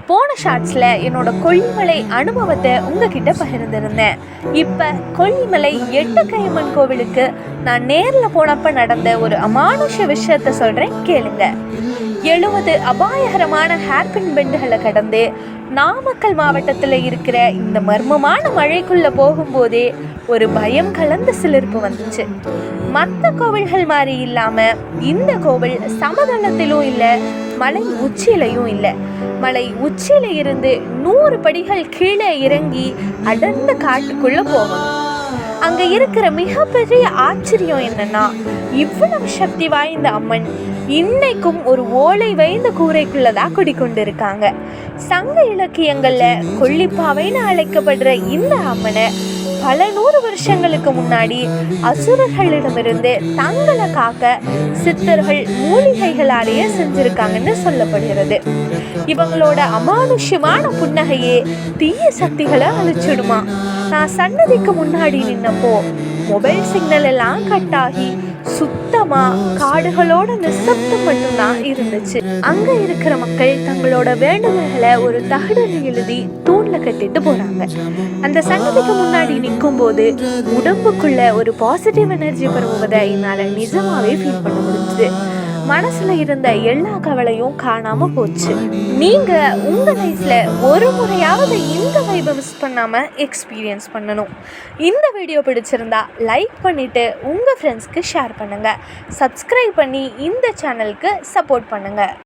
போன ஷார்ட்ஸில் என்னோட கொல்லிமலை அனுபவத்தை உங்ககிட்ட பகிர்ந்திருந்தேன். இப்போ கொல்லிமலை எட்டுக்கையம்மன் கோவிலுக்கு நான் நேரில் போனப்போ நடந்த ஒரு அமானுஷ விஷயத்த சொல்கிறேன், கேளுங்க. 70 அபாயகரமான ஹேர்பின் பெண்டுகளை கடந்து நாமக்கல் மாவட்டத்தில் இருக்கிற இந்த மர்மமான மழைக்குள்ளே போகும்போதே ஒரு பயம் கலந்த சிலிர்ப்பு வந்துச்சு. மற்ற கோவில்கள் மாதிரி இல்லாமல் இந்த கோவில் சமதளத்திலும் இல்லை, மலை உச்சியிலையும் இல்லை. மலை உச்சியில இருந்து 100 படிகள் கீழே இறங்கி அடர்ந்த காட்டுக்குள்ளே போகணும். அங்கே இருக்கிற மிகப்பெரிய ஆச்சரியம் என்னன்னா, இவ்வளவு சக்தி வாய்ந்த அம்மன் இன்னைக்கும் ஒரு ஓலை வைந்த கூரைக்குள்ளதான் குடிக்கொண்டிருக்காங்க. சங்க இலக்கியங்கள்ல கொல்லிப்பாவைன்னு அழைக்கப்படுற இந்த அம்மனை பல 100 வருஷங்களுக்கு முன்னாடி அசுரர்களிடமிருந்து தங்களை காக்க சித்தர்கள் மூலிகைகளாலேயே செஞ்சிருக்காங்கன்னு சொல்லப்படுகிறது. இவங்களோட அமானுஷ்யமான புன்னகையே தீய சக்திகளை அழிச்சிடுமா. நான் சன்னதிக்கு முன்னாடி நின்னப்போ மொபைல் சிக்னல் எல்லாம் கட் ஆகி சுத்தமா காடுகளோட நிசப்தம் மட்டும்தான் இருந்துச்சு. அங்க இருக்கிற மக்கள் தங்களோட வேண்டுதல்களை ஒரு தகடுல எழுதி தூண்ல கட்டிட்டு போறாங்க. அந்த சன்னதிக்கு முன்னாடி நிற்கும் போது உடம்புக்குள்ள ஒரு பாசிட்டிவ் எனர்ஜி பரவுவதை என்னால நிஜமாவே ஃபீல் பண்ண முடிஞ்சுது. மனசுல இருந்த எல்லா கவலையும் காணாம போச்சு. நீங்க உங்க லைஃப்ல ஒரு முறையாவது இந்த வைபை மிஸ் பண்ணாம எக்ஸ்பீரியன்ஸ் பண்ணணும். இந்த வீடியோ பிடிச்சிருந்தா லைக் பண்ணிட்டு உங்க ஃப்ரெண்ட்ஸ்க்கு ஷேர் பண்ணுங்க. சப்ஸ்கிரைப் பண்ணி இந்த சேனலுக்கு சப்போர்ட் பண்ணுங்க.